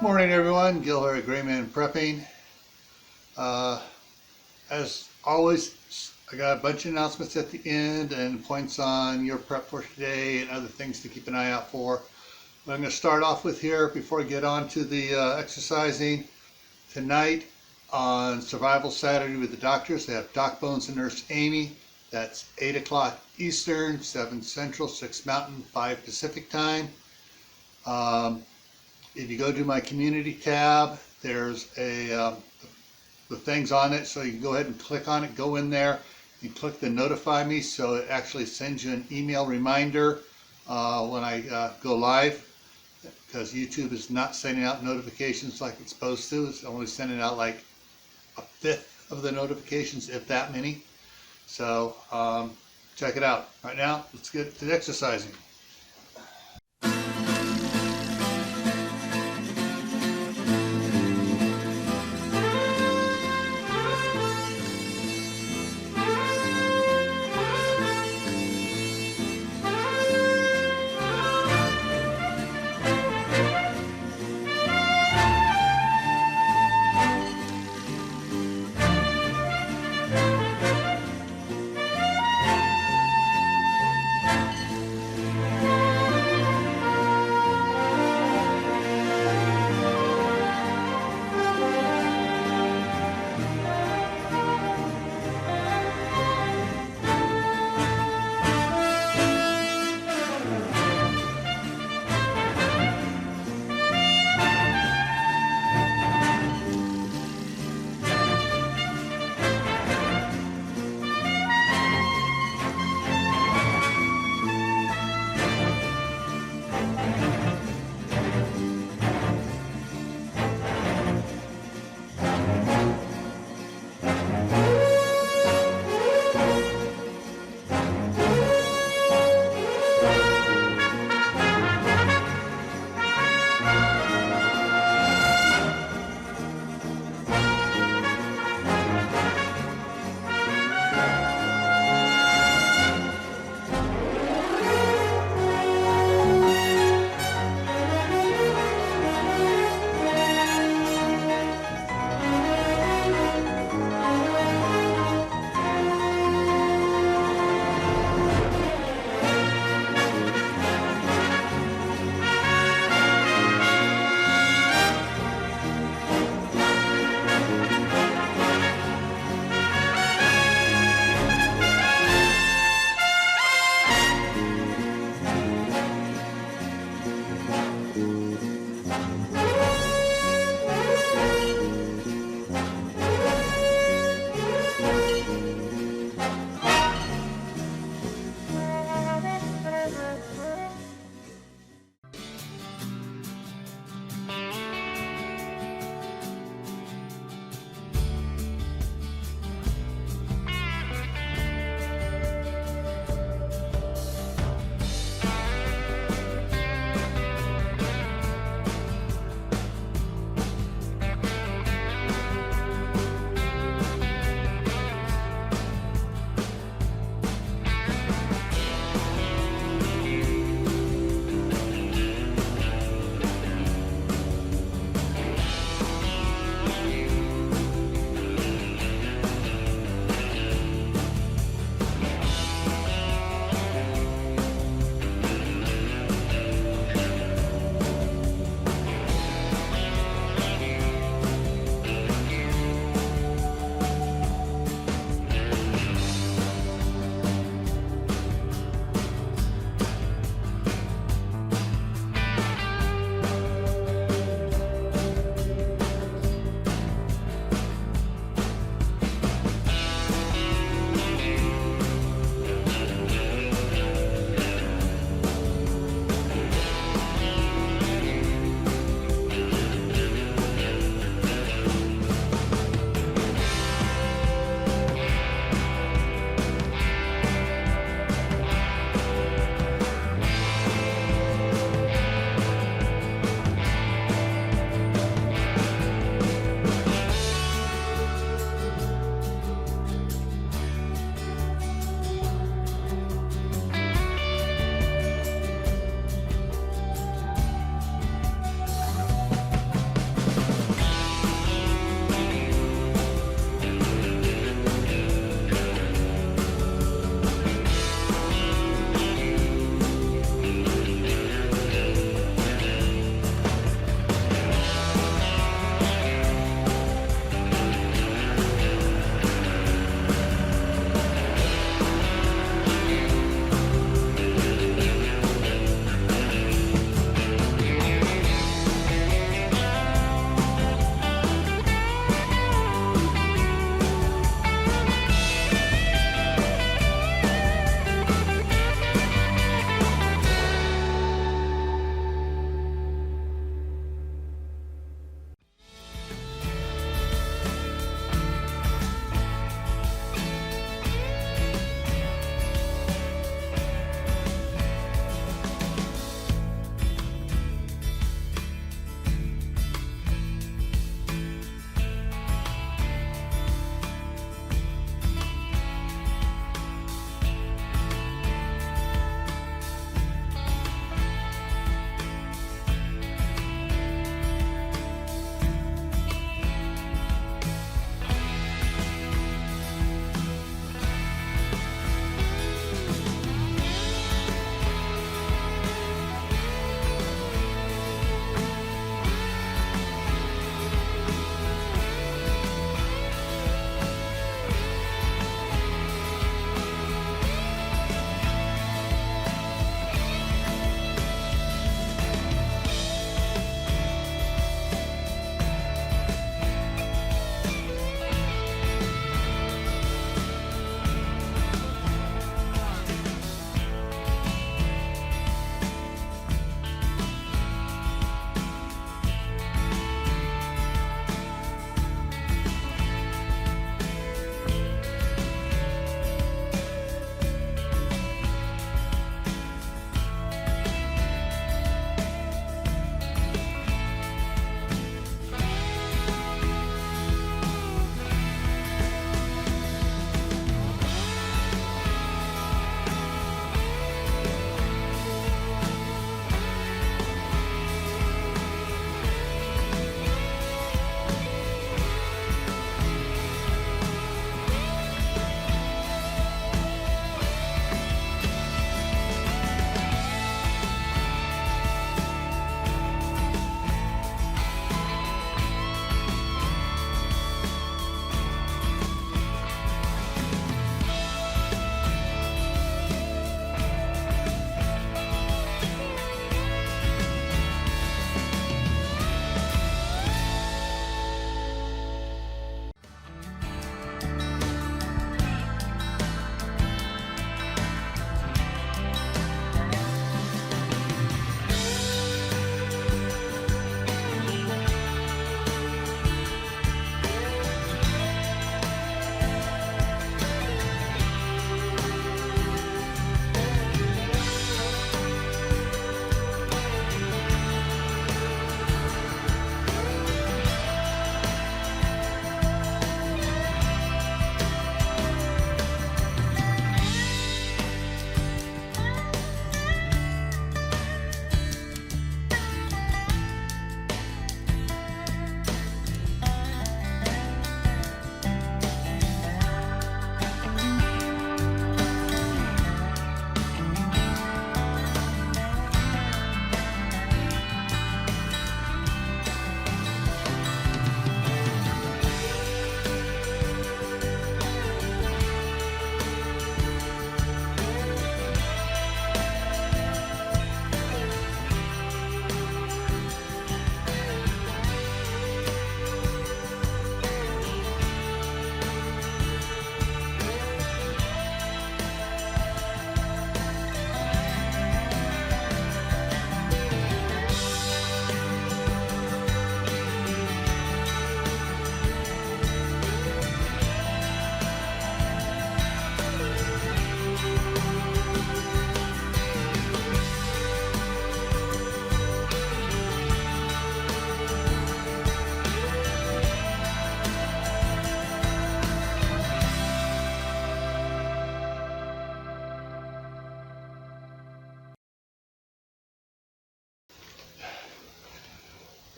Morning everyone, Gil here at Grayman Prepping. As always, I got a bunch of announcements at the end and points on your prep for today and other things to keep an eye out for. What I'm going to start off with here before I get on to the exercising. Tonight on Survival Saturday with the doctors, they have Doc Bones and Nurse Amy. That's 8 o'clock Eastern, 7 Central, 6 Mountain, 5 Pacific time. If you go to my community tab, there's the things on it, so you can go ahead and click on it, go in there, and click the notify me, so it actually sends you an email reminder when I go live, because YouTube is not sending out notifications like it's supposed to. It's only sending out like a fifth of the notifications, if that many. So check it out. Right now, let's get to exercising.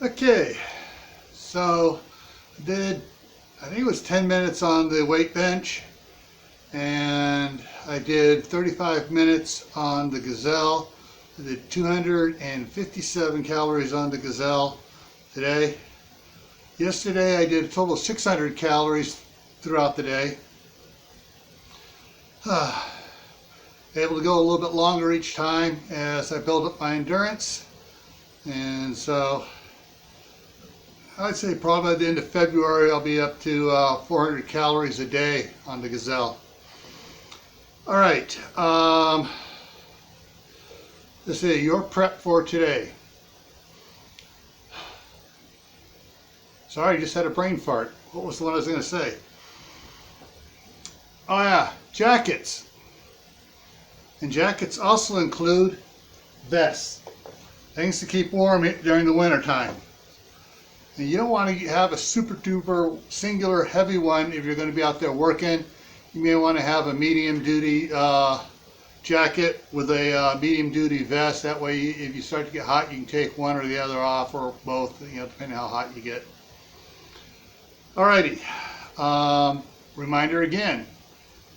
Okay, so I think it was 10 minutes on the weight bench, and I did 35 minutes on the gazelle. I did 257 calories on the gazelle today. Yesterday I did a total of 600 calories throughout the day. Able to go a little bit longer each time as I build up my endurance. And so I'd say probably by the end of February I'll be up to 400 calories a day on the gazelle. All right, let's see, your prep for today. Sorry, I just had a brain fart. What was the one I was going to say? Oh yeah, jackets. And jackets also include vests. Things to keep warm during the winter time. And you don't want to have a super duper singular heavy one if you're going to be out there working. You may want to have a medium duty jacket with a medium duty vest. That way if you start to get hot you can take one or the other off, or both, depending on how hot you get. Alrighty, reminder again,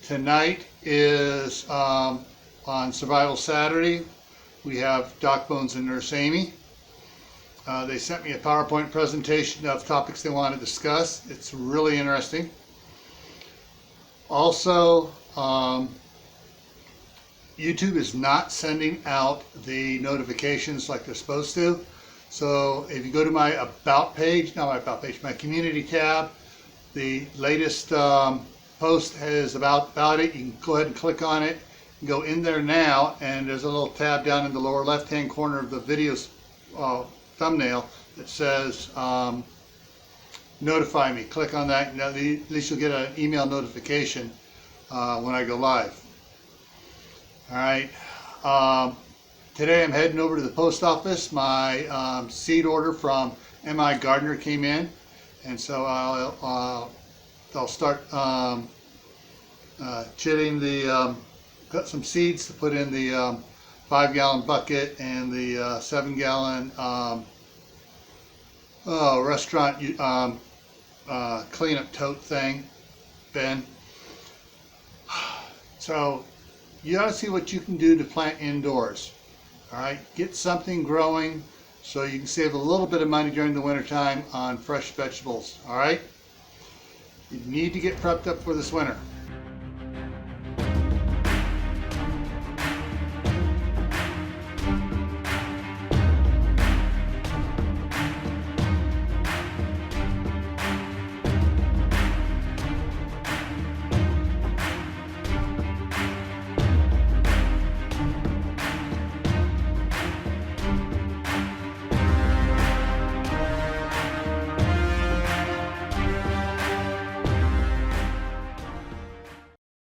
tonight is on Survival Saturday. We have Doc Bones and Nurse Amy. They sent me a PowerPoint presentation of topics they want to discuss. It's really interesting. Also, YouTube is not sending out the notifications like they're supposed to. So if you go to my About page, not my About page, my Community tab, the latest post is about it. You can go ahead and click on it. You go in there now, and there's a little tab down in the lower left-hand corner of the video's thumbnail that says notify me. Click on that, and at least you'll get an email notification when I go live. All right. Today I'm heading over to the post office. My seed order from M.I. Gardner came in, and so I'll start chitting got some seeds to put in the 5-gallon bucket and the 7-gallon restaurant cleanup tote thing, bin. So you got to see what you can do to plant indoors. All right, get something growing so you can save a little bit of money during the winter time on fresh vegetables. All right, you need to get prepped up for this winter.